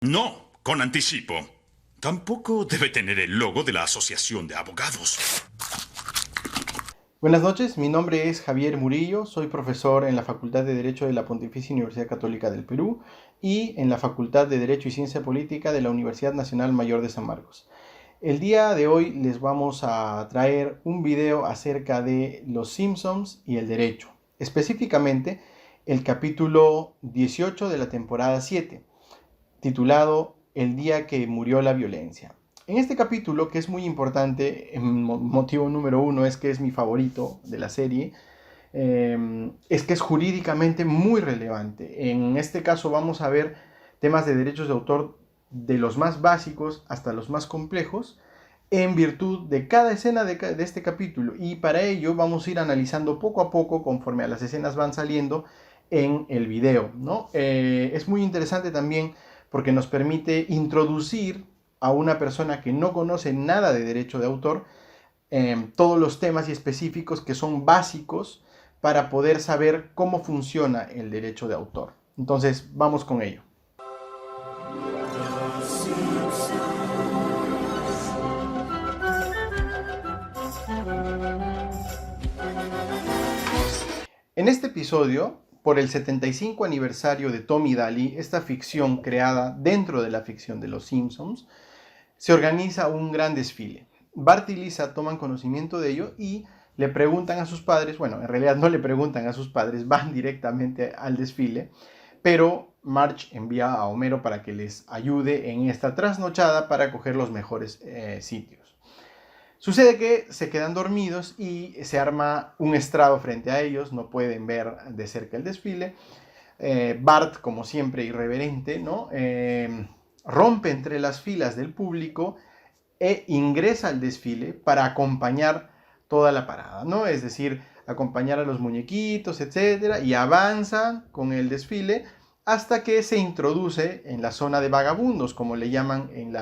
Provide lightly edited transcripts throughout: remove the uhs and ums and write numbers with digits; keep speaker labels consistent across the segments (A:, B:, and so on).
A: No, con anticipo. Tampoco debe tener el logo de la Asociación de Abogados.
B: Buenas noches, mi nombre es Javier Murillo, soy profesor en la Facultad de Derecho de la Pontificia Universidad Católica del Perú y en la Facultad de Derecho y Ciencia Política de la Universidad Nacional Mayor de San Marcos. El día de hoy les vamos a traer un video acerca de los Simpsons y el derecho, específicamente el capítulo 18 de la temporada 7, titulado El día que murió la violencia. En este capítulo, que es muy importante, motivo número uno es que es mi favorito de la serie, es que es jurídicamente muy relevante. En este caso vamos a ver temas de derechos de autor de los más básicos hasta los más complejos, en virtud de cada escena de este capítulo. Y para ello vamos a ir analizando poco a poco conforme a las escenas van saliendo en el video, ¿no? Es muy interesante también porque nos permite introducir a una persona que no conoce nada de derecho de autor todos los temas y específicos que son básicos para poder saber cómo funciona el derecho de autor. Entonces, vamos con ello. En este episodio, por el 75 aniversario de Tom y Daly, esta ficción creada dentro de la ficción de Los Simpsons, se organiza un gran desfile. Bart y Lisa toman conocimiento de ello y le preguntan a sus padres, bueno, en realidad no le preguntan a sus padres, van directamente al desfile, pero Marge envía a Homero para que les ayude en esta trasnochada para coger los mejores sitios. Sucede que se quedan dormidos y se arma un estrado frente a ellos, no pueden ver de cerca el desfile. Bart, como siempre irreverente, ¿no? Rompe entre las filas del público e ingresa al desfile para acompañar toda la parada, ¿no? Es decir, acompañar a los muñequitos, etcétera, y avanza con el desfile hasta que se introduce en la zona de vagabundos, como le llaman en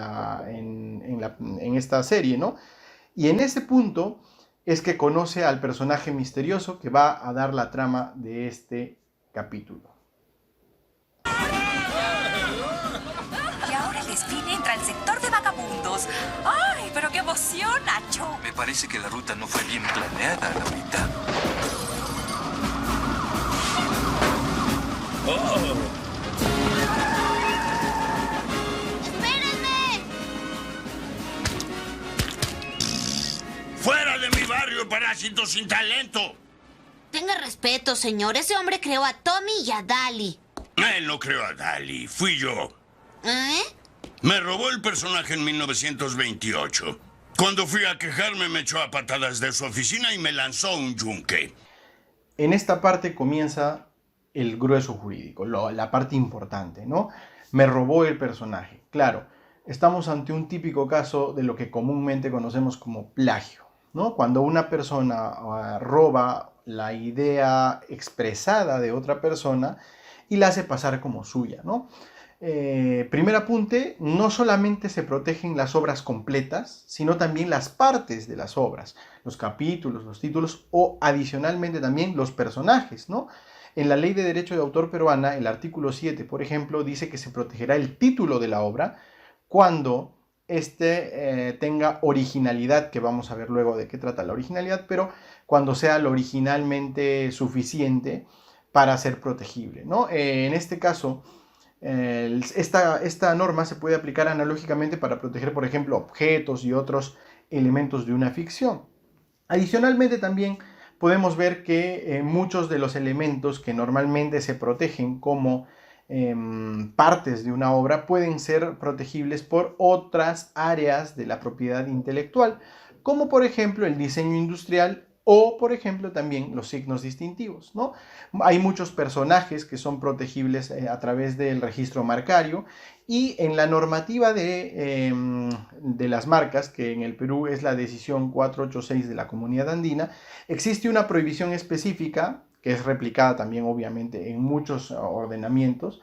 B: esta serie, ¿no? Y en ese punto es que conoce al personaje misterioso que va a dar la trama de este capítulo.
C: Y ahora el desfile entra al sector de vagabundos. ¡Ay, pero qué emoción, Nacho!
D: Me parece que la ruta no fue bien planeada, Laurita.
E: ¡Espérenme!
A: ¡Fuera de mi barrio, parásito sin talento!
E: Tenga respeto, señor. Ese hombre creó a Tommy y a Daly.
A: Él no creó a Daly, fui yo.
E: ¿Eh?
A: Me robó el personaje en 1928. Cuando fui a quejarme me echó a patadas de su oficina y me lanzó un yunque.
B: En esta parte comienza el grueso jurídico, la parte importante, ¿no? Me robó el personaje. Claro, estamos ante un típico caso de lo que comúnmente conocemos como plagio, ¿no? Cuando una persona roba la idea expresada de otra persona y la hace pasar como suya, ¿no? Primer apunte, no solamente se protegen las obras completas, sino también las partes de las obras, los capítulos, los títulos o adicionalmente también los personajes, ¿no? En la Ley de Derecho de Autor peruana, el artículo 7, por ejemplo, dice que se protegerá el título de la obra cuando éste tenga originalidad, que vamos a ver luego de qué trata la originalidad, pero cuando sea lo originalmente suficiente para ser protegible, ¿no? En este caso, esta norma se puede aplicar analógicamente para proteger, por ejemplo, objetos y otros elementos de una ficción. Adicionalmente también podemos ver que muchos de los elementos que normalmente se protegen como partes de una obra pueden ser protegibles por otras áreas de la propiedad intelectual, como por ejemplo el diseño industrial o, por ejemplo, también los signos distintivos, ¿no? Hay muchos personajes que son protegibles a través del registro marcario y en la normativa de las marcas, que en el Perú es la decisión 486 de la Comunidad Andina, existe una prohibición específica, que es replicada también obviamente en muchos ordenamientos,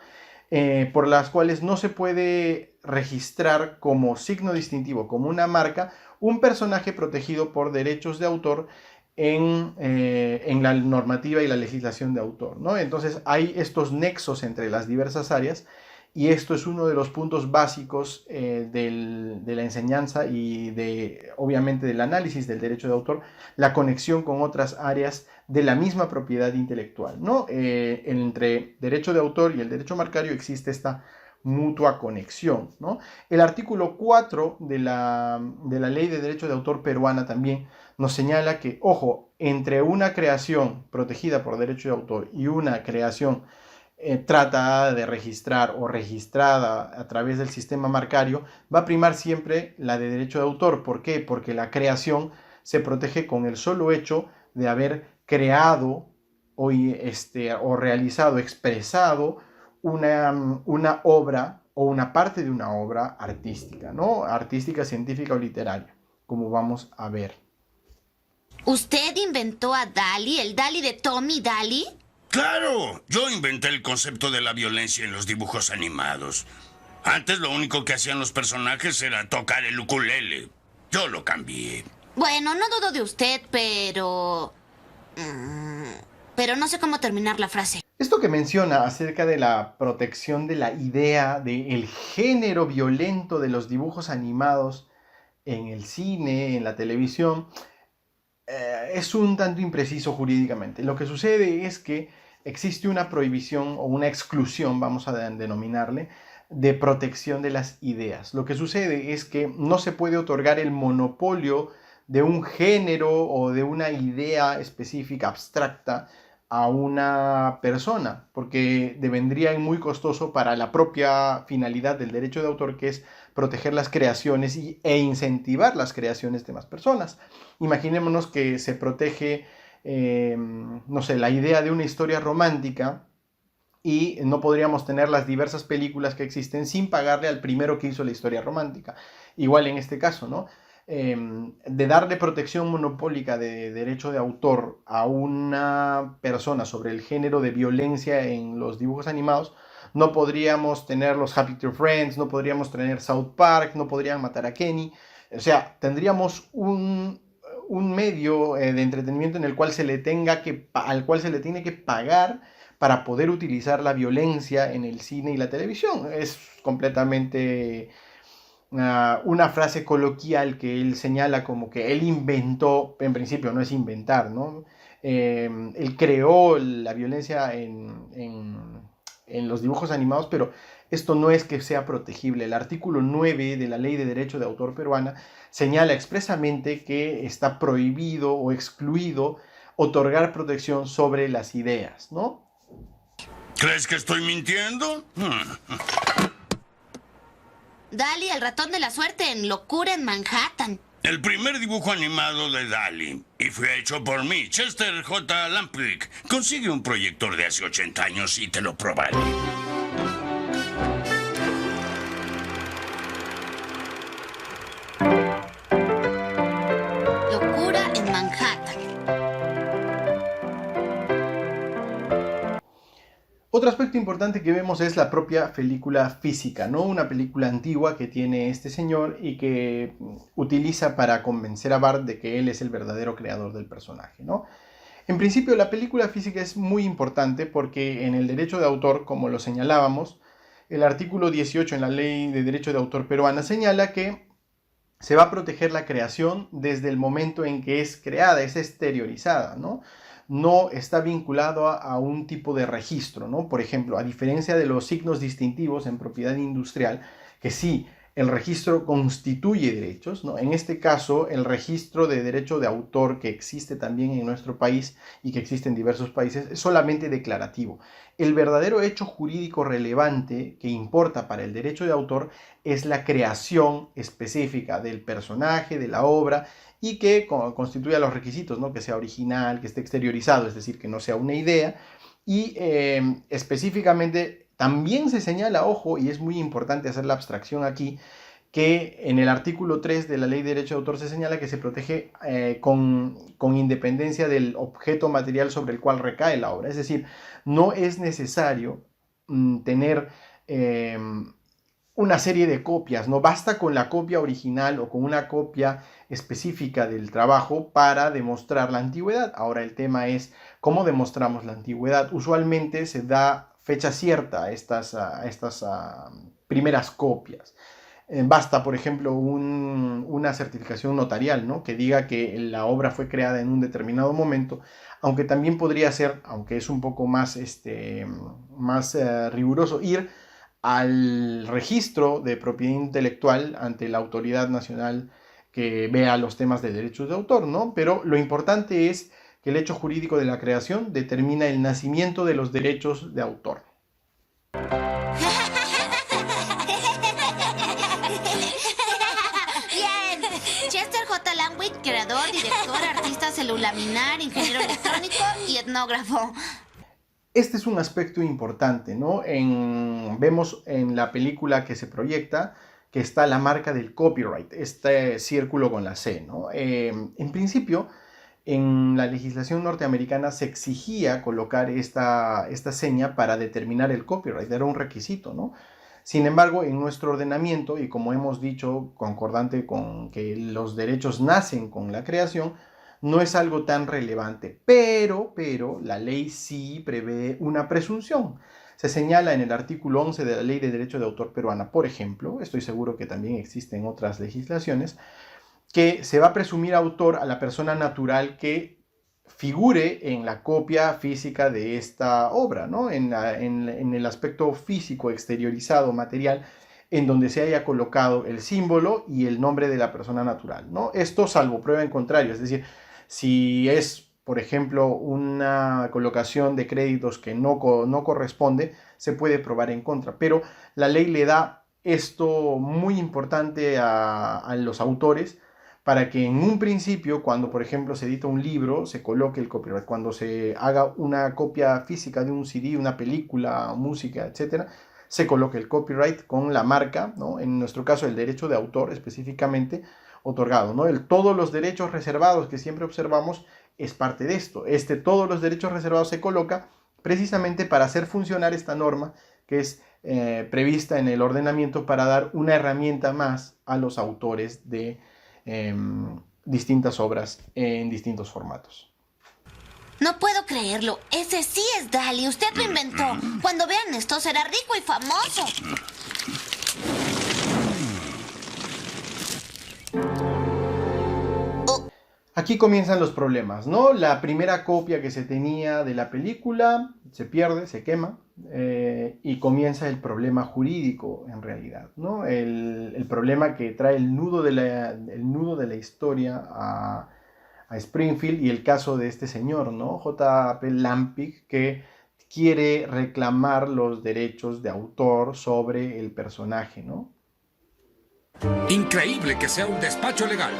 B: por las cuales no se puede registrar como signo distintivo, como una marca, un personaje protegido por derechos de autor en la normativa y la legislación de autor, ¿no? Entonces hay estos nexos entre las diversas áreas y esto es uno de los puntos básicos de la enseñanza y obviamente del análisis del derecho de autor, la conexión con otras áreas de la misma propiedad intelectual, ¿no? Entre derecho de autor y el derecho marcario existe esta mutua conexión, ¿no? El artículo 4 de la Ley de Derecho de Autor peruana también nos señala que, ojo, entre una creación protegida por derecho de autor y una creación tratada de registrar o registrada a través del sistema marcario, va a primar siempre la de derecho de autor. ¿Por qué? Porque la creación se protege con el solo hecho de haber creado o realizado, expresado una obra o una parte de una obra artística, ¿no? Artística, científica o literaria, como vamos a ver.
E: ¿Usted inventó a Dali, el Dali de Tommy Daly?
A: ¡Claro! Yo inventé el concepto de la violencia en los dibujos animados. Antes lo único que hacían los personajes era tocar el ukulele. Yo lo cambié.
E: Bueno, no dudo de usted, pero no sé cómo terminar la frase.
B: Esto que menciona acerca de la protección de la idea del género violento de los dibujos animados en el cine, en la televisión, es un tanto impreciso jurídicamente. Lo que sucede es que existe una prohibición o una exclusión, vamos a denominarle, de protección de las ideas. Lo que sucede es que no se puede otorgar el monopolio de un género o de una idea específica, abstracta, a una persona, porque devendría muy costoso para la propia finalidad del derecho de autor, que es proteger las creaciones e incentivar las creaciones de más personas. Imaginémonos que se protege, no sé, la idea de una historia romántica y no podríamos tener las diversas películas que existen sin pagarle al primero que hizo la historia romántica. Igual en este caso, ¿no? De darle protección monopólica de derecho de autor a una persona sobre el género de violencia en los dibujos animados, no podríamos tener los Happy Tree Friends, no podríamos tener South Park, no podrían matar a Kenny. O sea, tendríamos un medio de entretenimiento en el cual al cual se le tiene que pagar para poder utilizar la violencia en el cine y la televisión. Es completamente una frase coloquial que él señala como que él inventó. En principio no es inventar, ¿no? Él creó la violencia en los dibujos animados, pero esto no es que sea protegible. El artículo 9 de la Ley de Derecho de Autor peruana señala expresamente que está prohibido o excluido otorgar protección sobre las ideas, ¿no?
A: ¿Crees que estoy mintiendo?
E: Dali, el ratón de la suerte en Locura en Manhattan.
A: El primer dibujo animado de Dali. Y fue hecho por mí, Chester J. Lamplick. Consigue un proyector de hace 80 años y te lo probaré.
E: Locura en Manhattan.
B: Otro aspecto importante que vemos es la propia película física, ¿no? Una película antigua que tiene este señor y que utiliza para convencer a Bart de que él es el verdadero creador del personaje, ¿no? En principio, la película física es muy importante porque en el derecho de autor, como lo señalábamos, el artículo 18 en la Ley de Derecho de Autor peruana señala que se va a proteger la creación desde el momento en que es creada, es exteriorizada, ¿no? No está vinculado a un tipo de registro, ¿no? Por ejemplo, a diferencia de los signos distintivos en propiedad industrial, que sí, el registro constituye derechos, ¿no? En este caso, el registro de derecho de autor que existe también en nuestro país y que existe en diversos países es solamente declarativo. El verdadero hecho jurídico relevante que importa para el derecho de autor es la creación específica del personaje, de la obra, y que constituya los requisitos, ¿no? Que sea original, que esté exteriorizado, es decir, que no sea una idea. Y específicamente también se señala, ojo, y es muy importante hacer la abstracción aquí, que en el artículo 3 de la Ley de Derecho de Autor se señala que se protege con independencia del objeto material sobre el cual recae la obra. Es decir, no es necesario tener una serie de copias, no basta con la copia original o con una copia específica del trabajo para demostrar la antigüedad. Ahora el tema es cómo demostramos la antigüedad. Usualmente se da fecha cierta a estas primeras copias. Basta, por ejemplo, una certificación notarial, ¿no?, que diga que la obra fue creada en un determinado momento, aunque también podría ser, aunque es un poco más riguroso, ir al registro de propiedad intelectual ante la autoridad nacional que vea los temas de derechos de autor, ¿no? Pero lo importante es que el hecho jurídico de la creación determina el nacimiento de los derechos de autor.
E: Bien. Chester J. Langwith, creador, director, artista celulaminar, ingeniero electrónico y etnógrafo.
B: Este es un aspecto importante, ¿no? Vemos en la película que se proyecta que está la marca del copyright, este círculo con la C, ¿no? En principio, en la legislación norteamericana se exigía colocar esta seña para determinar el copyright, era un requisito, ¿no? Sin embargo, en nuestro ordenamiento, y como hemos dicho, concordante con que los derechos nacen con la creación, no es algo tan relevante, pero la ley sí prevé una presunción. Se señala en el artículo 11 de la Ley de Derecho de Autor peruana, por ejemplo, estoy seguro que también existen otras legislaciones, que se va a presumir autor a la persona natural que figure en la copia física de esta obra, ¿no? En el aspecto físico exteriorizado, material, en donde se haya colocado el símbolo y el nombre de la persona natural, ¿no? Esto salvo prueba en contrario, es decir, si es, por ejemplo, una colocación de créditos que no corresponde, se puede probar en contra. Pero la ley le da esto muy importante a los autores para que en un principio, cuando por ejemplo se edita un libro, se coloque el copyright. Cuando se haga una copia física de un CD, una película, música, etc., se coloque el copyright con la marca, ¿no? En nuestro caso el derecho de autor específicamente otorgado, ¿no? Todos los derechos reservados que siempre observamos es parte de esto. Todos los derechos reservados se coloca precisamente para hacer funcionar esta norma que es prevista en el ordenamiento para dar una herramienta más a los autores de distintas obras en distintos formatos.
E: No puedo creerlo. Ese sí es Dalí. Usted lo inventó. Cuando vean esto será rico y famoso.
B: Aquí comienzan los problemas, ¿no? La primera copia que se tenía de la película se pierde, se quema, y comienza el problema jurídico en realidad, ¿no? El problema que trae el nudo de la historia a Springfield y el caso de este señor, ¿no? J.P. Lampick, que quiere reclamar los derechos de autor sobre el personaje, ¿no?
F: Increíble que sea un despacho legal.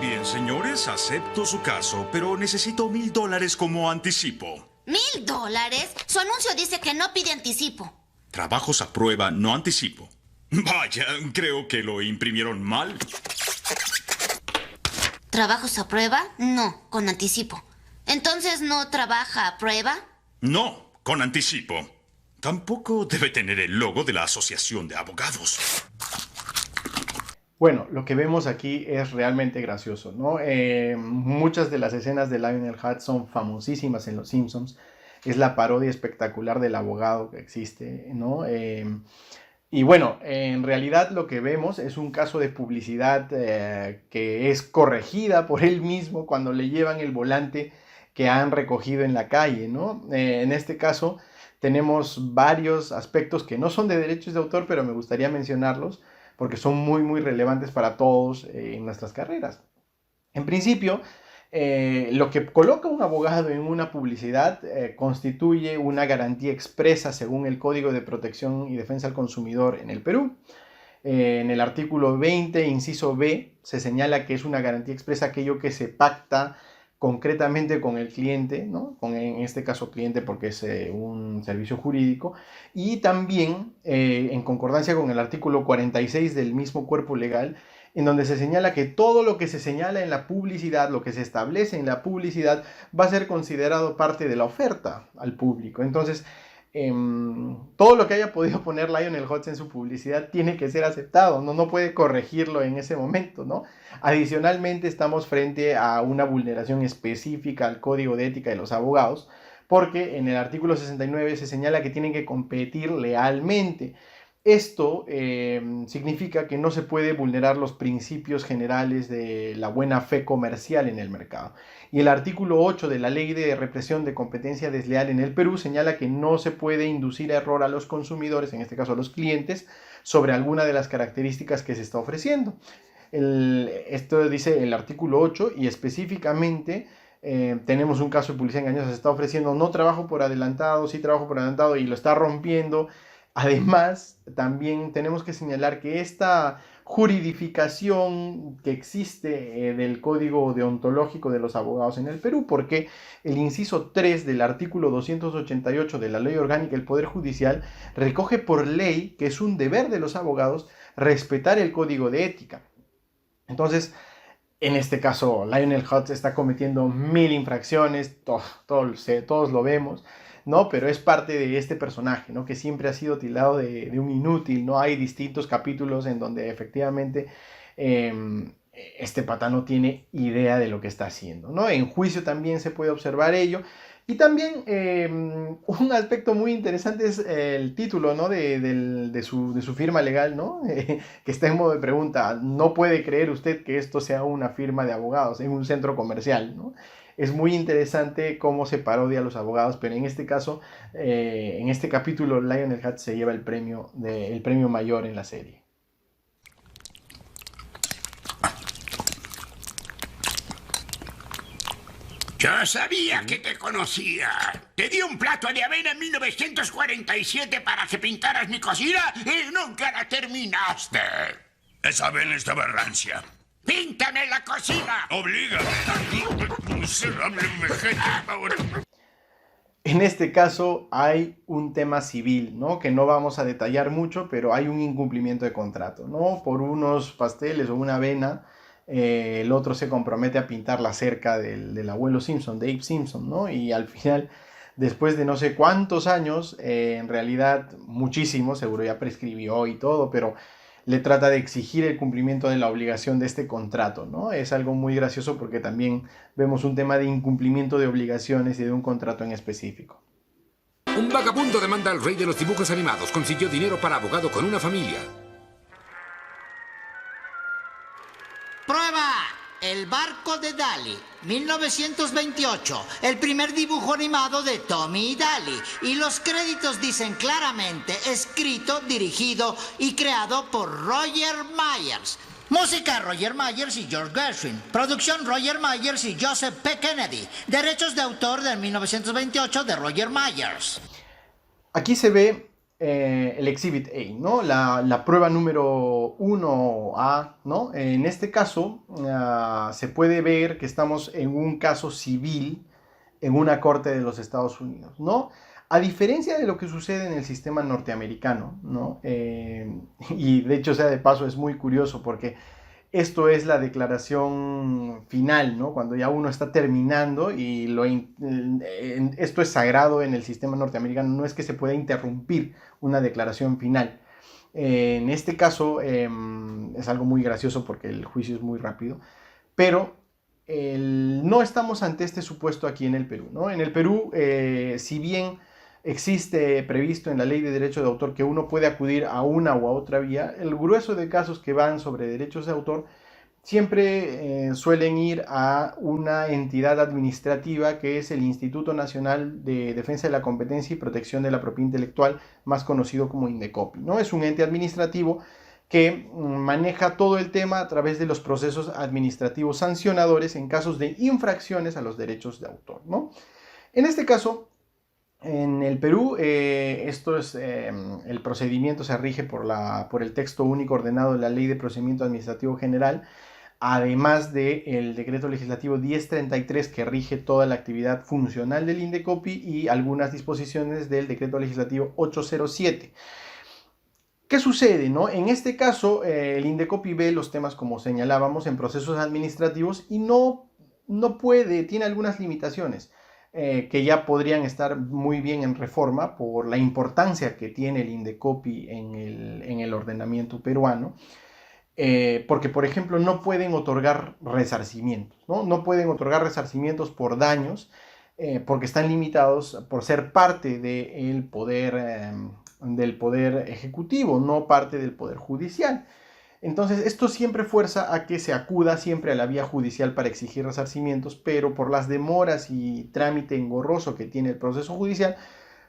G: Bien, señores, acepto su caso, pero necesito $1000 como anticipo.
E: ¿$1000? Su anuncio dice que no pide anticipo.
G: Trabajos a prueba, no anticipo. Vaya, creo que lo imprimieron mal.
E: ¿Trabajos a prueba? No, con anticipo. ¿Entonces no trabaja a prueba?
G: No, con anticipo. Tampoco debe tener el logo de la Asociación de Abogados.
B: Bueno, lo que vemos aquí es realmente gracioso, ¿no? Muchas de las escenas de Lionel Hutz son famosísimas en Los Simpsons. Es la parodia espectacular del abogado que existe, ¿no? Y bueno, en realidad lo que vemos es un caso de publicidad que es corregida por él mismo cuando le llevan el volante que han recogido en la calle, ¿no? En este caso tenemos varios aspectos que no son de derechos de autor, pero me gustaría mencionarlos porque son muy, muy relevantes para todos en nuestras carreras. En principio, lo que coloca un abogado en una publicidad constituye una garantía expresa según el Código de Protección y Defensa al Consumidor en el Perú. En el artículo 20, inciso B, se señala que es una garantía expresa aquello que se pacta concretamente con el cliente, ¿no? En este caso cliente porque es un servicio jurídico, y también en concordancia con el artículo 46 del mismo cuerpo legal, en donde se señala que todo lo que se señala en la publicidad, lo que se establece en la publicidad, va a ser considerado parte de la oferta al público. Entonces, todo lo que haya podido poner Lionel Hutz en su publicidad tiene que ser aceptado, no puede corregirlo en ese momento, ¿no? Adicionalmente, estamos frente a una vulneración específica al Código de Ética de los Abogados, porque en el artículo 69 se señala que tienen que competir lealmente. Esto significa que no se puede vulnerar los principios generales de la buena fe comercial en el mercado. Y el artículo 8 de la Ley de Represión de Competencia Desleal en el Perú señala que no se puede inducir a error a los consumidores, en este caso a los clientes, sobre alguna de las características que se está ofreciendo. Esto dice el artículo 8 y específicamente tenemos un caso de publicidad engañosa. Se está ofreciendo no trabajo por adelantado, sí trabajo por adelantado y lo está rompiendo. Además, también tenemos que señalar que esta juridificación que existe del Código Deontológico de los Abogados en el Perú, porque el inciso 3 del artículo 288 de la Ley Orgánica del Poder Judicial recoge por ley que es un deber de los abogados respetar el Código de Ética. Entonces, en este caso, Lionel Hutz está cometiendo 1000 infracciones, todos lo vemos, ¿no? Pero es parte de este personaje, ¿no? Que siempre ha sido tildado de un inútil, ¿no? Hay distintos capítulos en donde efectivamente este pata no tiene idea de lo que está haciendo, ¿no? En juicio también se puede observar ello. Y también un aspecto muy interesante es el título, ¿no? de su firma legal, ¿no? Que está en modo de pregunta. No puede creer usted que esto sea una firma de abogados en un centro comercial, ¿no? Es muy interesante cómo se parodia a los abogados, pero en este caso, en este capítulo, Lionel Hutz se lleva el premio mayor en la serie.
F: Yo sabía que te conocía. Te di un plato de avena en 1947 para que pintaras mi cocina y nunca la terminaste.
A: Esa avena estaba rancia.
F: ¡Píntame la cocina!
A: ¡Oblígame! ¡Miserable vejete ahora!
B: En este caso hay un tema civil, ¿no? Que no vamos a detallar mucho, pero hay un incumplimiento de contrato, ¿no? Por unos pasteles o una avena, el otro se compromete a pintar la cerca del abuelo Simpson, Dave Simpson, ¿no? Y al final, después de no sé cuántos años, en realidad muchísimo, seguro ya prescribió y todo, pero le trata de exigir el cumplimiento de la obligación de este contrato, ¿no? Es algo muy gracioso porque también vemos un tema de incumplimiento de obligaciones y de un contrato en específico.
H: Un vagabundo demanda al rey de los dibujos animados. Consiguió dinero para abogado con una familia.
I: Prueba. El barco de Daly, 1928. El primer dibujo animado de Tommy y Daly. Y los créditos dicen claramente escrito, dirigido y creado por Roger Myers. Música Roger Myers y George Gershwin. Producción Roger Myers y Joseph P. Kennedy. Derechos de autor de 1928 de Roger Myers.
B: Aquí se ve el Exhibit A, ¿no? La prueba número 1A, ¿no? En este caso se puede ver que estamos en un caso civil en una corte de los Estados Unidos, ¿no? A diferencia de lo que sucede en el sistema norteamericano, ¿no? Y de hecho, sea de paso, es muy curioso porque esto es la declaración final, ¿no? Cuando ya uno está terminando y esto es sagrado en el sistema norteamericano, no es que se pueda interrumpir una declaración final. En este caso es algo muy gracioso porque el juicio es muy rápido, pero no estamos ante este supuesto aquí en el Perú, ¿no? En el Perú, si bien existe previsto en la Ley de Derecho de Autor que uno puede acudir a una o a otra vía, el grueso de casos que van sobre derechos de autor siempre suelen ir a una entidad administrativa que es el Instituto Nacional de Defensa de la Competencia y Protección de la Propiedad Intelectual, más conocido como INDECOPI, ¿no? Es un ente administrativo que maneja todo el tema a través de los procesos administrativos sancionadores en casos de infracciones a los derechos de autor, ¿no? En este caso, en el Perú, el procedimiento se rige por el texto único ordenado de la Ley de Procedimiento Administrativo General, además del Decreto Legislativo 1033 que rige toda la actividad funcional del INDECOPI y algunas disposiciones del Decreto Legislativo 807. ¿Qué sucede, no? En este caso, el INDECOPI ve los temas, como señalábamos, en procesos administrativos y no puede, tiene algunas limitaciones. Que ya podrían estar muy bien en reforma por la importancia que tiene el INDECOPI en el ordenamiento peruano, porque, por ejemplo, no pueden otorgar resarcimientos, ¿no? No pueden otorgar resarcimientos por daños porque están limitados por ser parte del poder ejecutivo, no parte del poder judicial. Entonces, esto siempre fuerza a que se acuda siempre a la vía judicial para exigir resarcimientos, pero por las demoras y trámite engorroso que tiene el proceso judicial,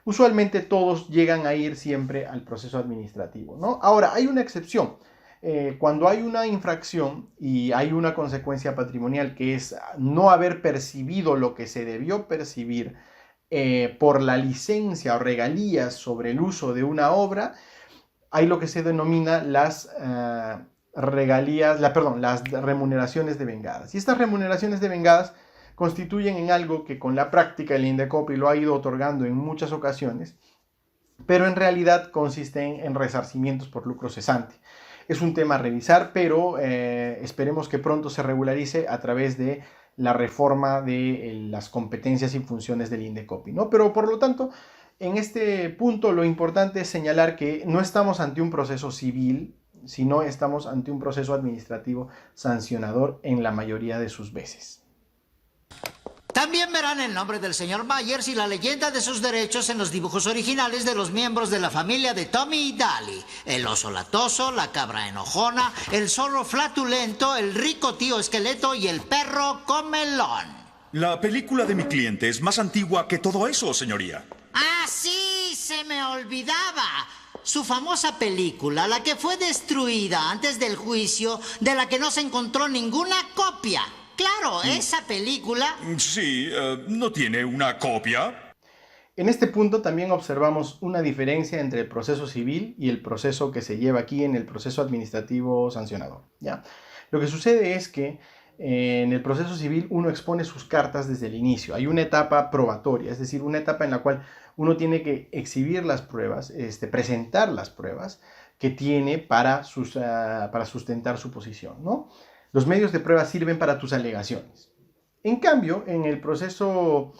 B: usualmente todos llegan a ir siempre al proceso administrativo, ¿no? Ahora, hay una excepción. Cuando hay una infracción y hay una consecuencia patrimonial, que es no haber percibido lo que se debió percibir por la licencia o regalías sobre el uso de una obra, hay lo que se denomina las las remuneraciones devengadas. Y estas remuneraciones devengadas constituyen en algo que con la práctica el INDECOPI lo ha ido otorgando en muchas ocasiones, pero en realidad consisten en resarcimientos por lucro cesante. Es un tema a revisar, pero esperemos que pronto se regularice a través de la reforma de las competencias y funciones del INDECOPI, ¿no? Pero por lo tanto, en este punto lo importante es señalar que no estamos ante un proceso civil, sino estamos ante un proceso administrativo sancionador en la mayoría de sus veces.
I: También verán el nombre del señor Myers y la leyenda de sus derechos en los dibujos originales de los miembros de la familia de Tommy Daly. El oso latoso, la cabra enojona, el zorro flatulento, el rico tío esqueleto y el perro comelón.
G: La película de mi cliente es más antigua que todo eso, señoría.
I: ¡Ah, sí! ¡Se me olvidaba! Su famosa película, la que fue destruida antes del juicio, de la que no se encontró ninguna copia. Claro, esa película...
G: Sí, ¿no tiene una copia?
B: En este punto también observamos una diferencia entre el proceso civil y el proceso que se lleva aquí en el proceso administrativo sancionador, ¿ya? Lo que sucede es que en el proceso civil uno expone sus cartas desde el inicio. Hay una etapa probatoria, es decir, una etapa en la cual uno tiene que exhibir las pruebas, presentar las pruebas que tiene para sustentar su posición, ¿no? Los medios de prueba sirven para tus alegaciones. En cambio, en el proceso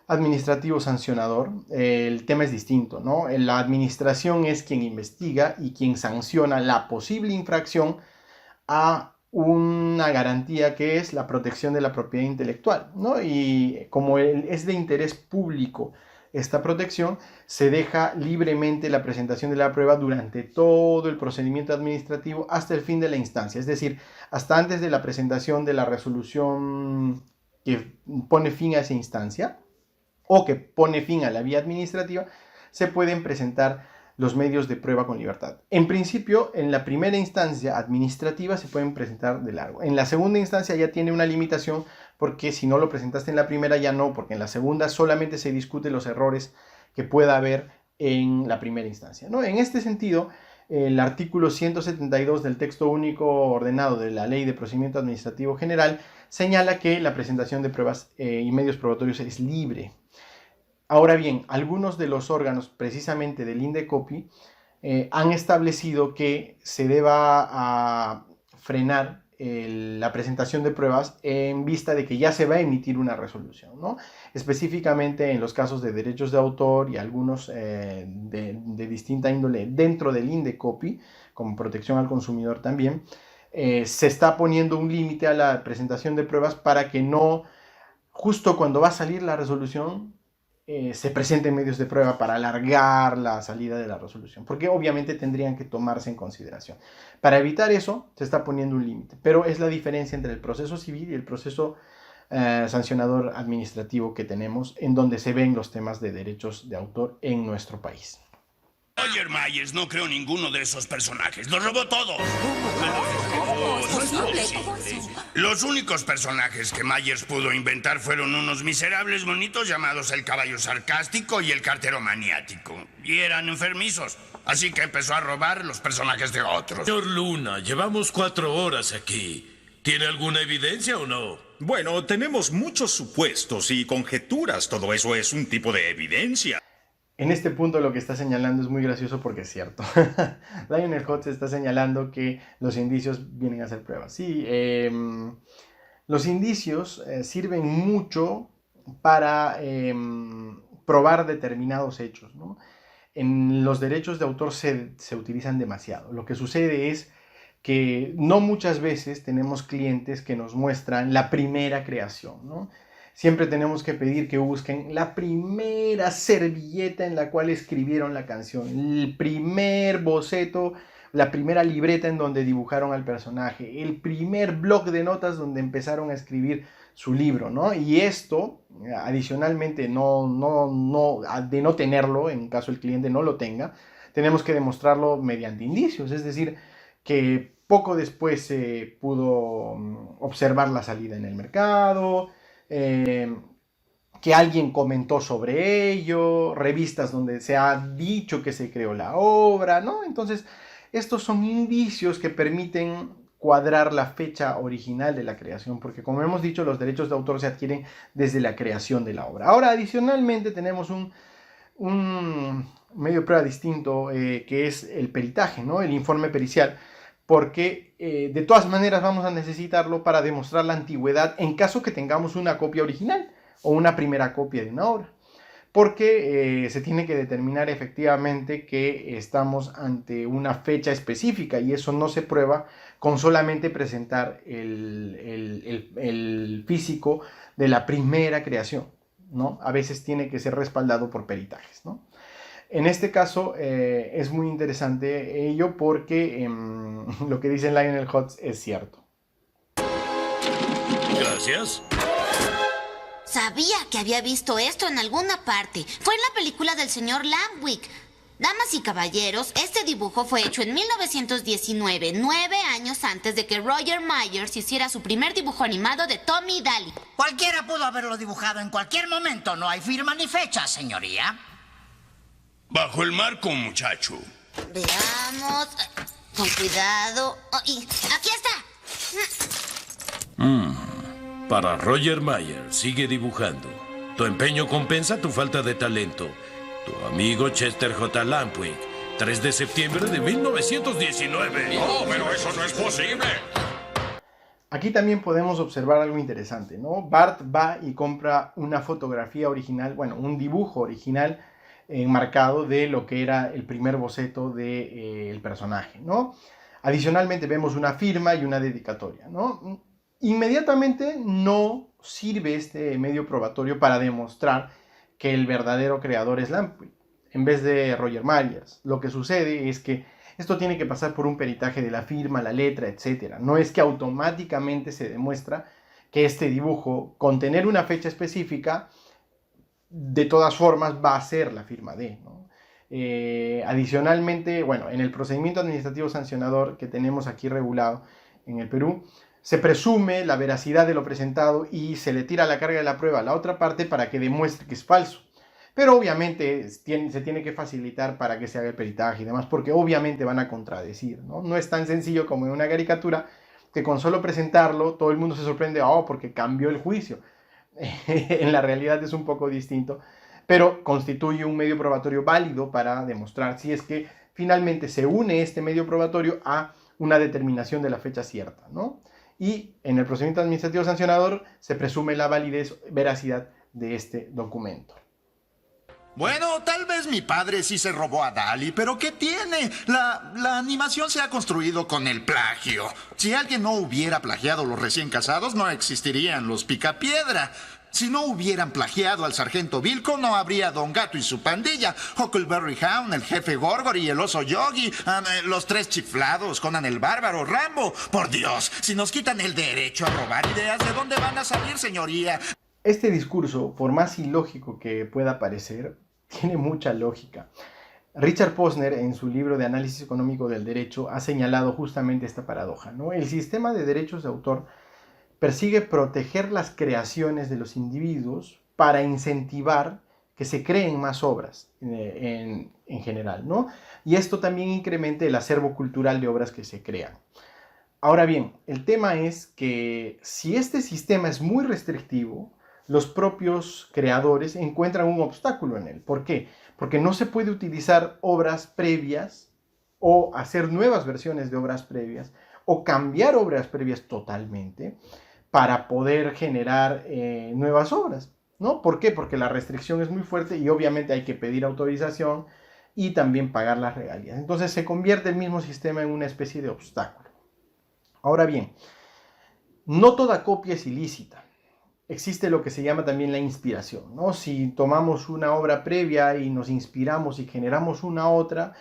B: administrativo sancionador, el tema es distinto, ¿no? La administración es quien investiga y quien sanciona la posible infracción a una garantía que es la protección de la propiedad intelectual, ¿no? Y como es de interés público esta protección, se deja libremente la presentación de la prueba durante todo el procedimiento administrativo hasta el fin de la instancia, es decir, hasta antes de la presentación de la resolución que pone fin a esa instancia o que pone fin a la vía administrativa, se pueden presentar los medios de prueba con libertad. En principio, en la primera instancia administrativa se pueden presentar de largo. En la segunda instancia ya tiene una limitación porque si no lo presentaste en la primera ya no, porque en la segunda solamente se discuten los errores que pueda haber en la primera instancia, ¿no? En este sentido, el artículo 172 del texto único ordenado de la Ley de Procedimiento Administrativo General señala que la presentación de pruebas y medios probatorios es libre. Ahora bien, algunos de los órganos, precisamente del INDECOPI, han establecido que se deba frenar la presentación de pruebas en vista de que ya se va a emitir una resolución, ¿no? Específicamente en los casos de derechos de autor y algunos de distinta índole dentro del INDECOPI, como protección al consumidor también, se está poniendo un límite a la presentación de pruebas para que no, justo cuando va a salir la resolución, se presenten medios de prueba para alargar la salida de la resolución, porque obviamente tendrían que tomarse en consideración. Para evitar eso, se está poniendo un límite, pero es la diferencia entre el proceso civil y el proceso sancionador administrativo que tenemos, en donde se ven los temas de derechos de autor en nuestro país.
A: Roger Myers no creó ninguno de esos personajes, los robó todos.
C: ¿Cómo es posible?
A: Los únicos personajes que Myers pudo inventar fueron unos miserables monitos llamados el caballo sarcástico y el cartero maniático. Y eran enfermizos, así que empezó a robar los personajes de otros.
J: Señor Luna, llevamos 4 horas aquí. ¿Tiene alguna evidencia o no?
G: Bueno, tenemos muchos supuestos y conjeturas. Todo eso es un tipo de evidencia.
B: En este punto lo que está señalando es muy gracioso porque es cierto. Lionel Hutz está señalando que los indicios vienen a ser pruebas. Sí, los indicios sirven mucho para probar determinados hechos, ¿no? En los derechos de autor se utilizan demasiado. Lo que sucede es que no muchas veces tenemos clientes que nos muestran la primera creación, ¿no? siempre tenemos que pedir que busquen la primera servilleta en la cual escribieron la canción, el primer boceto, la primera libreta en donde dibujaron al personaje, el primer bloc de notas donde empezaron a escribir su libro, ¿no? Y esto, adicionalmente, de no tenerlo, en caso el cliente no lo tenga, tenemos que demostrarlo mediante indicios, es decir, que poco después se pudo observar la salida en el mercado, que alguien comentó sobre ello, revistas donde se ha dicho que se creó la obra, ¿no? Entonces, estos son indicios que permiten cuadrar la fecha original de la creación, porque como hemos dicho, los derechos de autor se adquieren desde la creación de la obra. Ahora, adicionalmente, tenemos un medio de prueba distinto, que es el peritaje, ¿no? El informe pericial, porque de todas maneras vamos a necesitarlo para demostrar la antigüedad en caso que tengamos una copia original o una primera copia de una obra, porque se tiene que determinar efectivamente que estamos ante una fecha específica y eso no se prueba con solamente presentar el físico de la primera creación, ¿no? A veces tiene que ser respaldado por peritajes, ¿no? En este caso es muy interesante ello porque lo que dice Lionel Hutz es cierto.
J: Gracias.
E: Sabía que había visto esto en alguna parte. Fue en la película del señor Lampwick. Damas y caballeros, este dibujo fue hecho en 1919, 9 años antes de que Roger Myers hiciera su primer dibujo animado de Tommy y Daly.
I: Cualquiera pudo haberlo dibujado en cualquier momento. No hay firma ni fecha, señoría.
A: Bajo el marco, muchacho.
E: Veamos. Con cuidado. Oh, y aquí está.
J: Para Roger Mayer, sigue dibujando. Tu empeño compensa tu falta de talento. Tu amigo Chester J. Lampwick, 3 de septiembre de 1919.
F: ¡Oh, pero eso no es posible!
B: Aquí también podemos observar algo interesante, ¿no? Bart va y compra una fotografía original, bueno, un dibujo original enmarcado de lo que era el primer boceto del personaje, ¿no? Adicionalmente vemos una firma y una dedicatoria, ¿no? Inmediatamente no sirve este medio probatorio para demostrar que el verdadero creador es Lampwick, en vez de Roger Myers. Lo que sucede es que esto tiene que pasar por un peritaje de la firma, la letra, etc. No es que automáticamente se demuestra que este dibujo, con tener una fecha específica, de todas formas va a ser la firma de, ¿no? Adicionalmente, bueno, en el procedimiento administrativo sancionador que tenemos aquí regulado en el Perú, se presume la veracidad de lo presentado y se le tira la carga de la prueba a la otra parte para que demuestre que es falso. Pero obviamente se tiene que facilitar para que se haga el peritaje y demás, porque obviamente van a contradecir, ¿no? No es tan sencillo como en una caricatura que con solo presentarlo todo el mundo se sorprende, porque cambió el juicio. En la realidad es un poco distinto, pero constituye un medio probatorio válido para demostrar si es que finalmente se une este medio probatorio a una determinación de la fecha cierta, ¿no? Y en el procedimiento administrativo sancionador se presume la validez, veracidad de este documento.
K: Bueno, tal vez mi padre sí se robó a Dali, pero ¿qué tiene? La animación se ha construido con el plagio. Si alguien no hubiera plagiado Los Recién Casados, no existirían los Picapiedra. Si no hubieran plagiado al sargento Vilco, no habría Don Gato y su pandilla, Huckleberry Hound, el jefe Gorgor y el oso Yogi, los tres chiflados, Conan el Bárbaro, Rambo. Por Dios, si nos quitan el derecho a robar ideas, ¿de dónde van a salir, señoría?
B: Este discurso, por más ilógico que pueda parecer, tiene mucha lógica. Richard Posner, en su libro de Análisis Económico del Derecho, ha señalado justamente esta paradoja, ¿no? El sistema de derechos de autor persigue proteger las creaciones de los individuos para incentivar que se creen más obras en general, ¿no? Y esto también incrementa el acervo cultural de obras que se crean. Ahora bien, el tema es que si este sistema es muy restrictivo, los propios creadores encuentran un obstáculo en él. ¿Por qué? Porque no se puede utilizar obras previas o hacer nuevas versiones de obras previas o cambiar obras previas totalmente para poder generar nuevas obras, ¿no? ¿Por qué? Porque la restricción es muy fuerte y obviamente hay que pedir autorización y también pagar las regalías. Entonces se convierte el mismo sistema en una especie de obstáculo. Ahora bien, no toda copia es ilícita. existe lo que se llama también la inspiración, ¿no? Si tomamos una obra previa y nos inspiramos y generamos una otra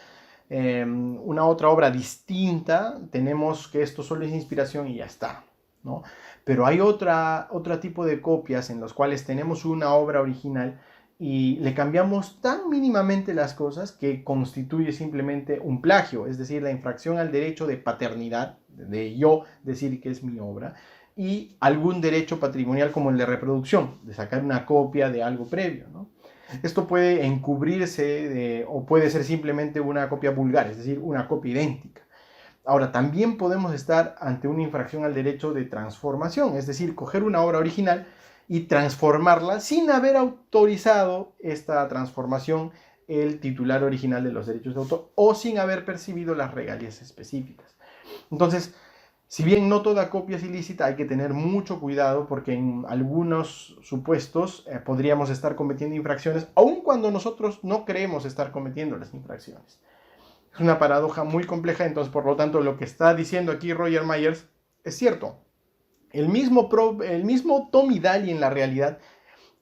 B: obra distinta, tenemos que esto solo es inspiración y ya está, ¿no? Pero hay otro tipo de copias en las cuales tenemos una obra original y le cambiamos tan mínimamente las cosas que constituye simplemente un plagio, es decir, la infracción al derecho de paternidad, de yo decir que es mi obra, y algún derecho patrimonial como el de reproducción, de sacar una copia de algo previo, ¿no? Esto puede encubrirse o puede ser simplemente una copia vulgar, es decir, una copia idéntica. Ahora, también podemos estar ante una infracción al derecho de transformación, es decir, coger una obra original y transformarla sin haber autorizado esta transformación el titular original de los derechos de autor o sin haber percibido las regalías específicas. Entonces, si bien no toda copia es ilícita, hay que tener mucho cuidado porque en algunos supuestos podríamos estar cometiendo infracciones, aun cuando nosotros no creemos estar cometiendo las infracciones. Es una paradoja muy compleja, entonces por lo tanto lo que está diciendo aquí Roger Myers es cierto. El mismo Tommy Daly en la realidad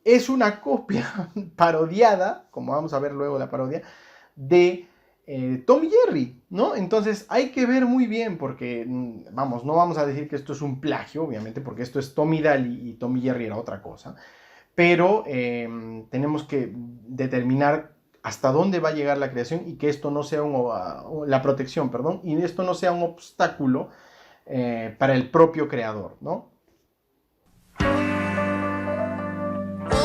B: es una copia parodiada, como vamos a ver luego la parodia, de Tom y Jerry, ¿no? Entonces hay que ver muy bien porque, vamos, no vamos a decir que esto es un plagio, obviamente, porque esto es Tommy Daly y Tom y Jerry era otra cosa, pero tenemos que determinar hasta dónde va a llegar la creación y que esto no sea la protección, perdón, y esto no sea un obstáculo para el propio creador, ¿no?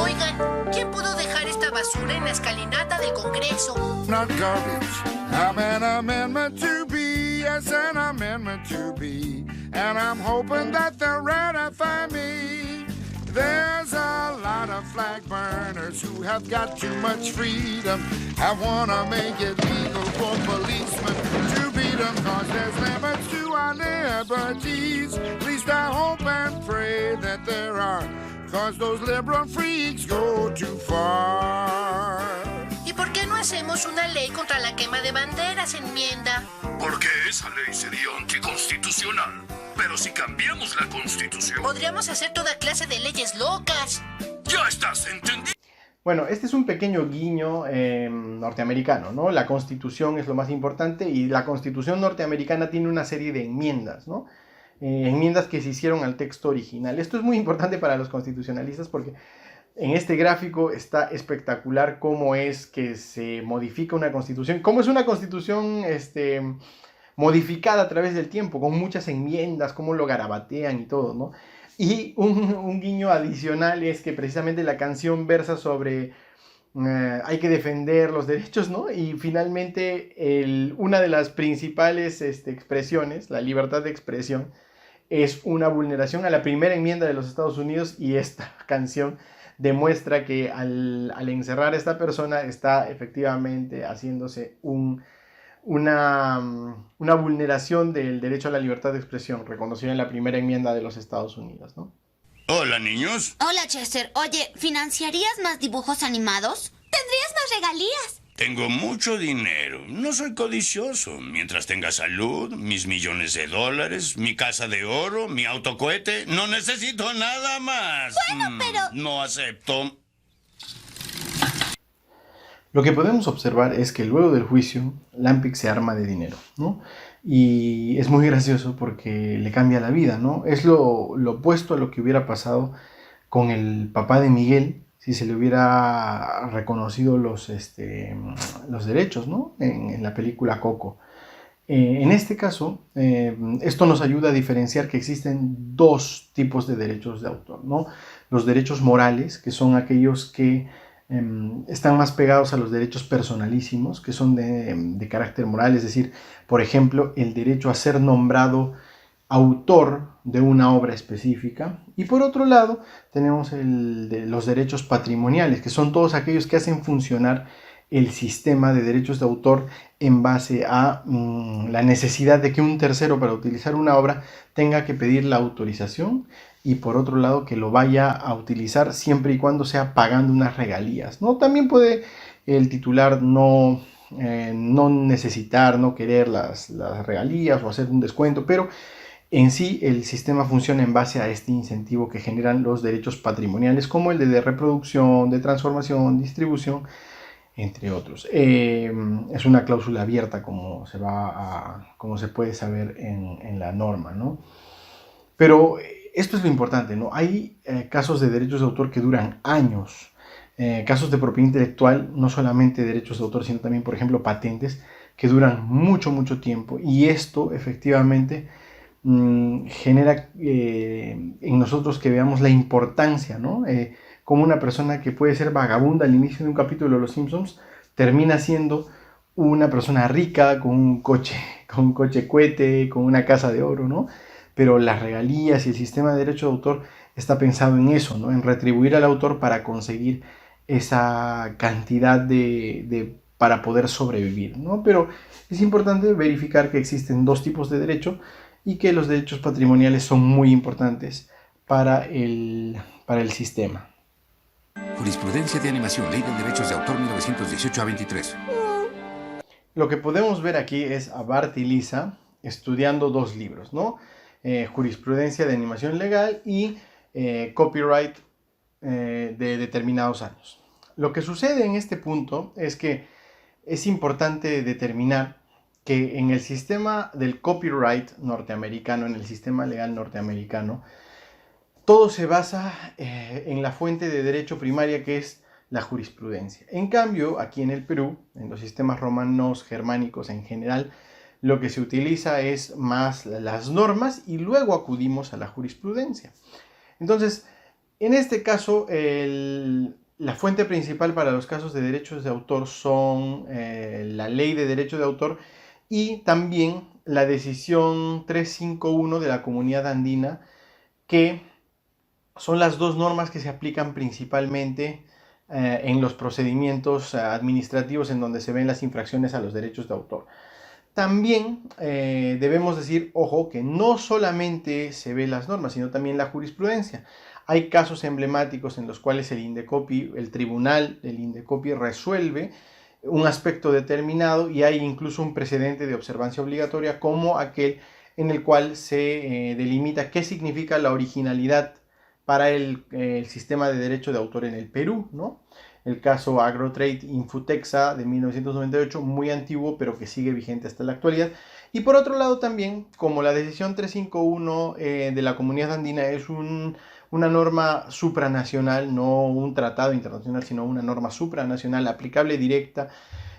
L: Oigan, ¿quién pudo dejar esta basura en la escalinata del Congreso?
M: Not garbage. I'm an amendment to be, yes, an amendment to be, and I'm hoping that they'll ratify me. There's a lot of flag burners who have got too much freedom. I wanna make it legal for policemen to beat them, cause there's limits to our liberties. At least I hope and pray that there are, cause those liberal freaks go too far.
L: ¿Y por qué no hacemos una ley contra la quema de banderas, enmienda?
N: Porque esa ley sería anticonstitucional. Pero si cambiamos la Constitución...
L: podríamos hacer toda clase de leyes locas.
N: Ya estás entendido.
B: Bueno, este es un pequeño guiño norteamericano, ¿no? La Constitución es lo más importante y la Constitución norteamericana tiene una serie de enmiendas, ¿no? Enmiendas que se hicieron al texto original. Esto es muy importante para los constitucionalistas porque en este gráfico está espectacular cómo es que se modifica una constitución, cómo es una constitución modificada a través del tiempo, con muchas enmiendas, cómo lo garabatean y todo, ¿no? Y un guiño adicional es que precisamente la canción versa sobre hay que defender los derechos, ¿no? Y finalmente una de las principales expresiones, la libertad de expresión, es una vulneración a la primera enmienda de los Estados Unidos y esta canción demuestra que al encerrar a esta persona está efectivamente haciéndose una vulneración del derecho a la libertad de expresión, reconocido en la primera enmienda de los Estados Unidos, ¿no?
A: Hola, niños.
E: Hola, Chester. Oye, ¿financiarías más dibujos animados?
O: Tendrías más regalías.
A: Tengo mucho dinero. No soy codicioso. Mientras tenga salud, mis millones de dólares, mi casa de oro, mi autocohete, no necesito nada más.
O: Bueno, pero...
A: No acepto.
B: Lo que podemos observar es que luego del juicio, Lampwick se arma de dinero, ¿no? Y es muy gracioso porque le cambia la vida, ¿no? Es lo opuesto a lo que hubiera pasado con el papá de Miguel si se le hubiera reconocido los derechos, ¿no? En la película Coco. En este caso, esto nos ayuda a diferenciar que existen dos tipos de derechos de autor, ¿no? Los derechos morales, que son aquellos que están más pegados a los derechos personalísimos, que son de carácter moral, es decir, por ejemplo, el derecho a ser nombrado autor de una obra específica. Y por otro lado, tenemos los derechos patrimoniales, que son todos aquellos que hacen funcionar el sistema de derechos de autor en base a la necesidad de que un tercero para utilizar una obra tenga que pedir la autorización y por otro lado que lo vaya a utilizar siempre y cuando sea pagando unas regalías, ¿no? También puede el titular no necesitar, no querer las regalías o hacer un descuento, pero En sí, el sistema funciona en base a este incentivo que generan los derechos patrimoniales, como el de reproducción, de transformación, distribución, entre otros. Es una cláusula abierta, como se puede saber en la norma, ¿no? Pero esto es lo importante, ¿no? Hay casos de derechos de autor que duran años, casos de propiedad intelectual, no solamente derechos de autor, sino también, por ejemplo, patentes, que duran mucho, mucho tiempo. Y esto, efectivamente, genera en nosotros que veamos la importancia, ¿no? Como una persona que puede ser vagabunda al inicio de un capítulo de Los Simpsons, termina siendo una persona rica con un coche cohete, con una casa de oro, ¿no? Pero las regalías y el sistema de derecho de autor está pensado en eso, ¿no? En retribuir al autor para conseguir esa cantidad para poder sobrevivir, ¿no? Pero es importante verificar que existen dos tipos de derecho y que los derechos patrimoniales son muy importantes para el sistema.
H: Jurisprudencia de animación, Ley de Derechos de Autor 1918 a 23.
B: Lo que podemos ver aquí es a Bart y Lisa estudiando dos libros, ¿no? Jurisprudencia de animación legal y copyright de determinados años. Lo que sucede en este punto es que es importante determinar que en el sistema del copyright norteamericano, en el sistema legal norteamericano, todo se basa en la fuente de derecho primaria, que es la jurisprudencia. En cambio, aquí en el Perú, en los sistemas romanos, germánicos en general, lo que se utiliza es más las normas y luego acudimos a la jurisprudencia. Entonces, en este caso, la fuente principal para los casos de derechos de autor son la Ley de Derecho de Autor y también la decisión 351 de la Comunidad Andina, que son las dos normas que se aplican principalmente en los procedimientos administrativos en donde se ven las infracciones a los derechos de autor. También debemos decir, ojo, que no solamente se ven las normas, sino también la jurisprudencia. Hay casos emblemáticos en los cuales el tribunal del Indecopi resuelve un aspecto determinado y hay incluso un precedente de observancia obligatoria, como aquel en el cual se delimita qué significa la originalidad para el sistema de derecho de autor en el Perú, ¿no? El caso Agrotrade Infutexa de 1998, muy antiguo, pero que sigue vigente hasta la actualidad. Y por otro lado también, como la decisión 351 de la Comunidad Andina es una norma supranacional, no un tratado internacional, sino una norma supranacional aplicable directa,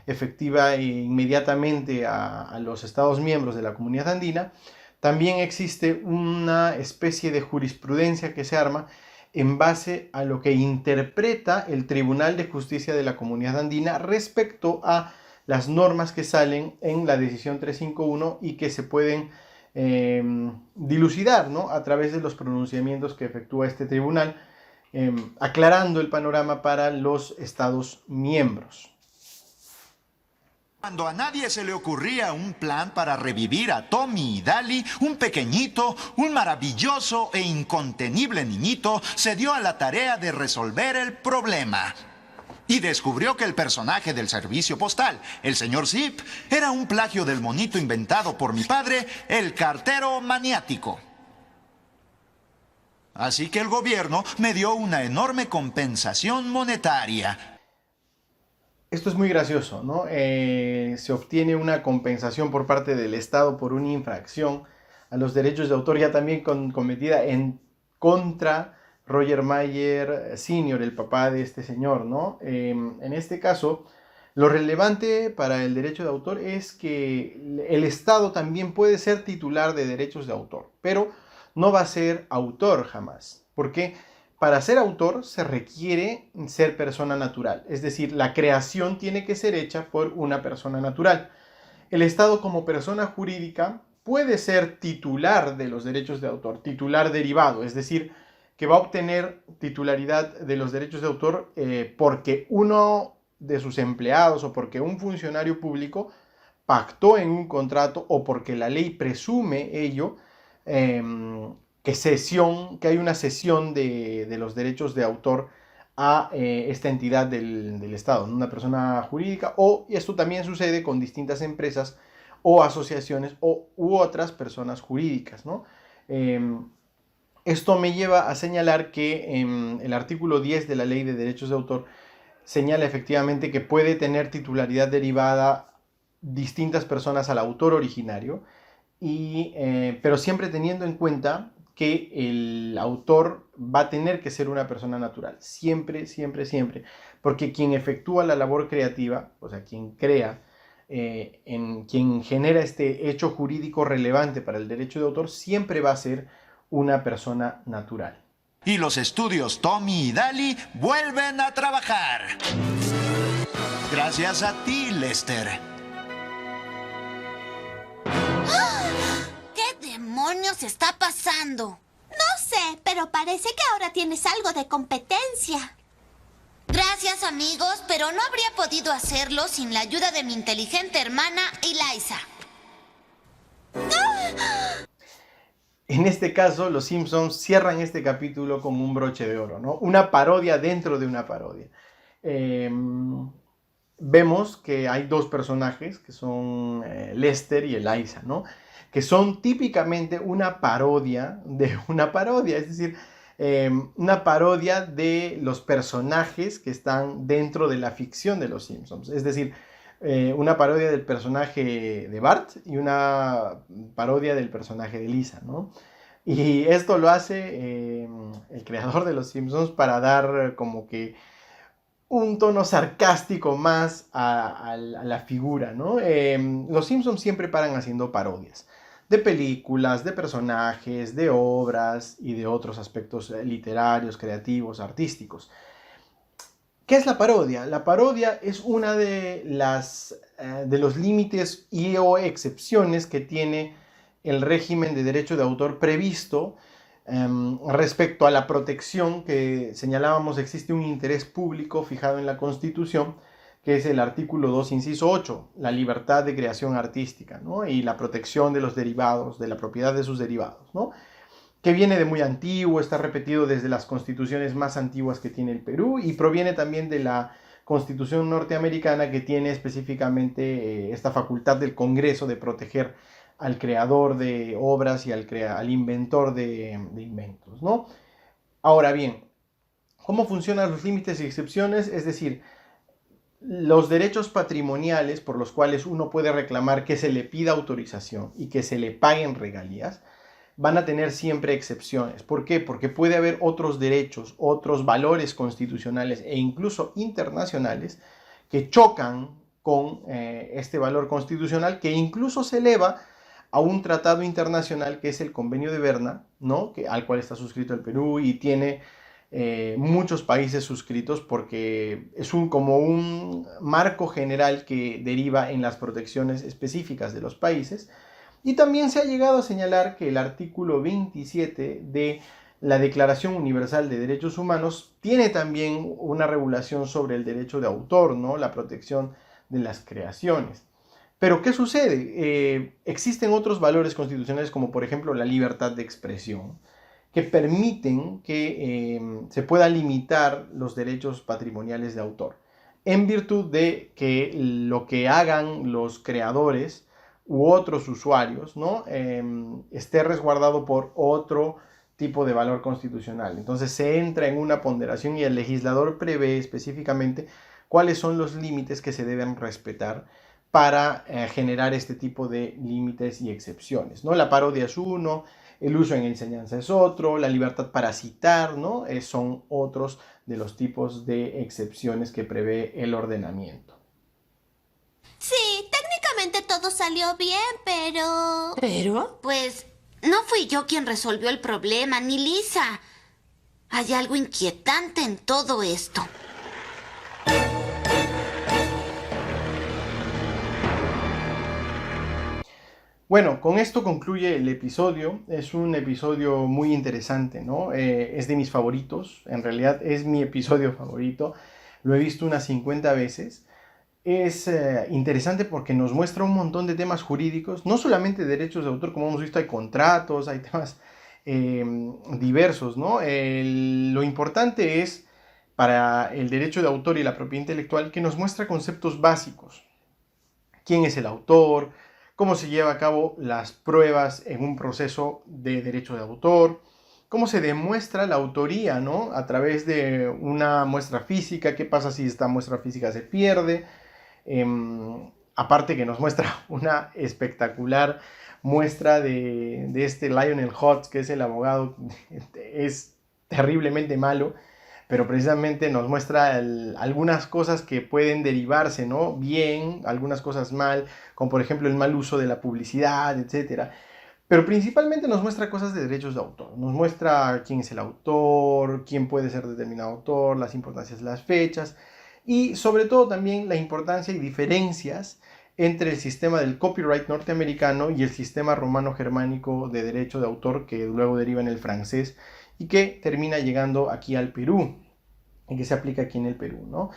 B: efectiva e inmediatamente a los Estados miembros de la Comunidad Andina, también existe una especie de jurisprudencia que se arma en base a lo que interpreta el Tribunal de Justicia de la Comunidad Andina respecto a las normas que salen en la decisión 351 y que se pueden dilucidar, ¿no?, a través de los pronunciamientos que efectúa este tribunal, aclarando el panorama para los Estados miembros.
K: Cuando a nadie se le ocurría un plan para revivir a Tommy y Daly, un pequeñito, un maravilloso e incontenible niñito se dio a la tarea de resolver el problema. Y descubrió que el personaje del servicio postal, el señor Zip, era un plagio del monito inventado por mi padre, el cartero maniático. Así que el gobierno me dio una enorme compensación monetaria.
B: Esto es muy gracioso, ¿no? Se obtiene una compensación por parte del Estado por una infracción a los derechos de autor, ya también cometida en contra Roger Mayer Sr., el papá de este señor, ¿no? En este caso, lo relevante para el derecho de autor es que el Estado también puede ser titular de derechos de autor, pero no va a ser autor jamás. ¿Por qué? Para ser autor se requiere ser persona natural, es decir, la creación tiene que ser hecha por una persona natural. El Estado como persona jurídica puede ser titular de los derechos de autor, titular derivado, es decir, que va a obtener titularidad de los derechos de autor porque uno de sus empleados o porque un funcionario público pactó en un contrato o porque la ley presume ello, que hay una cesión de los derechos de autor a esta entidad del Estado, una persona jurídica, y esto también sucede con distintas empresas o asociaciones u otras personas jurídicas, ¿no? Esto me lleva a señalar que el artículo 10 de la Ley de Derechos de Autor señala efectivamente que puede tener titularidad derivada distintas personas al autor originario, pero siempre teniendo en cuenta que el autor va a tener que ser una persona natural, siempre, siempre, siempre, porque quien efectúa la labor creativa, o sea, quien crea, quien genera este hecho jurídico relevante para el derecho de autor, siempre va a ser una persona natural.
K: Y los estudios Tommy y Daly vuelven a trabajar. Gracias a ti, Lester.
E: ¿Qué demonios está pasando? No sé, pero parece que ahora tienes algo de competencia. Gracias, amigos, pero no habría podido hacerlo sin la ayuda de mi inteligente hermana Eliza.
B: En este caso, los Simpsons cierran este capítulo con un broche de oro, ¿no? Una parodia dentro de una parodia. Vemos que hay dos personajes, que son Lester y Eliza, ¿no? Que son típicamente una parodia de una parodia, es decir, una parodia de los personajes que están dentro de la ficción de los Simpsons. Es decir, una parodia del personaje de Bart y una parodia del personaje de Lisa, ¿no? Y esto lo hace el creador de los Simpsons para dar como que un tono sarcástico más a la figura, ¿no? Los Simpsons siempre paran haciendo parodias de películas, de personajes, de obras y de otros aspectos literarios, creativos, artísticos. ¿Qué es la parodia? La parodia es una de los límites y o excepciones que tiene el régimen de derecho de autor previsto respecto a la protección que señalábamos. Existe un interés público fijado en la Constitución, que es el artículo 2, inciso 8, la libertad de creación artística, ¿no? Y la protección de los derivados, de la propiedad de sus derivados, ¿no? Que viene de muy antiguo, está repetido desde las constituciones más antiguas que tiene el Perú y proviene también de la Constitución norteamericana, que tiene específicamente esta facultad del Congreso de proteger al creador de obras y al inventor de inventos, ¿no? Ahora bien, ¿cómo funcionan los límites y excepciones? Es decir, los derechos patrimoniales por los cuales uno puede reclamar que se le pida autorización y que se le paguen regalías van a tener siempre excepciones. ¿Por qué? Porque puede haber otros derechos, otros valores constitucionales e incluso internacionales que chocan con este valor constitucional, que incluso se eleva a un tratado internacional que es el Convenio de Berna, ¿no? Al cual está suscrito el Perú y tiene muchos países suscritos, porque es como un marco general que deriva en las protecciones específicas de los países. Y también se ha llegado a señalar que el artículo 27 de la Declaración Universal de Derechos Humanos tiene también una regulación sobre el derecho de autor, ¿no? La protección de las creaciones. Pero ¿qué sucede? Existen otros valores constitucionales, como por ejemplo la libertad de expresión, que permiten que se puedan limitar los derechos patrimoniales de autor, en virtud de que lo que hagan los creadores u otros usuarios, ¿no? Esté resguardado por otro tipo de valor constitucional. Entonces se entra en una ponderación y el legislador prevé específicamente cuáles son los límites que se deben respetar para generar este tipo de límites y excepciones, ¿no? La parodia es uno, el uso en enseñanza es otro, la libertad para citar, ¿no? Son otros de los tipos de excepciones que prevé el ordenamiento.
E: Sí, técnicamente todo salió bien, pero...
L: ¿Pero?
E: Pues no fui yo quien resolvió el problema, ni Lisa. Hay algo inquietante en todo esto.
B: Bueno, con esto concluye el episodio. Es un episodio muy interesante, ¿no? Es de mis favoritos. En realidad es mi episodio favorito. Lo he visto unas 50 veces. Es interesante porque nos muestra un montón de temas jurídicos, no solamente derechos de autor, como hemos visto, hay contratos, hay temas diversos, ¿no? Lo importante es, para el derecho de autor y la propiedad intelectual, que nos muestra conceptos básicos. ¿Quién es el autor? cómo se lleva a cabo las pruebas en un proceso de derecho de autor, cómo se demuestra la autoría, ¿no? A través de una muestra física, qué pasa si esta muestra física se pierde. Aparte que nos muestra una espectacular muestra de este Lionel Hutz, que es el abogado, es terriblemente malo, pero precisamente nos muestra algunas cosas que pueden derivarse, ¿no? Bien, algunas cosas mal, como por ejemplo el mal uso de la publicidad, etc. Pero principalmente nos muestra cosas de derechos de autor. Nos muestra quién es el autor, quién puede ser determinado autor, las importancias de las fechas y sobre todo también la importancia y diferencias entre el sistema del copyright norteamericano y el sistema romano-germánico de derecho de autor que luego deriva en el francés y que termina llegando aquí al Perú y que se aplica aquí en el Perú, ¿no?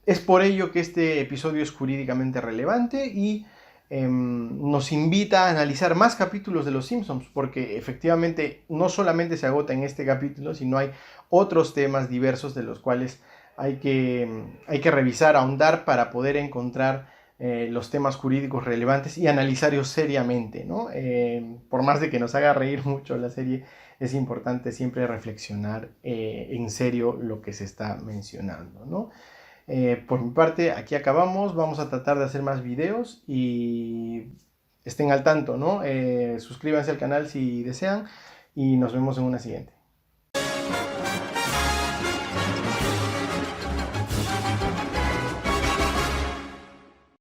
B: Es por ello que este episodio es jurídicamente relevante y nos invita a analizar más capítulos de Los Simpsons, porque efectivamente no solamente se agota en este capítulo, sino hay otros temas diversos de los cuales hay que revisar, ahondar para poder encontrar los temas jurídicos relevantes y analizarlos seriamente, ¿no? Por más de que nos haga reír mucho la serie, es importante siempre reflexionar en serio lo que se está mencionando, ¿no? Por mi parte, aquí acabamos. Vamos a tratar de hacer más videos y estén al tanto, ¿no? Suscríbanse al canal si desean y nos vemos en una siguiente.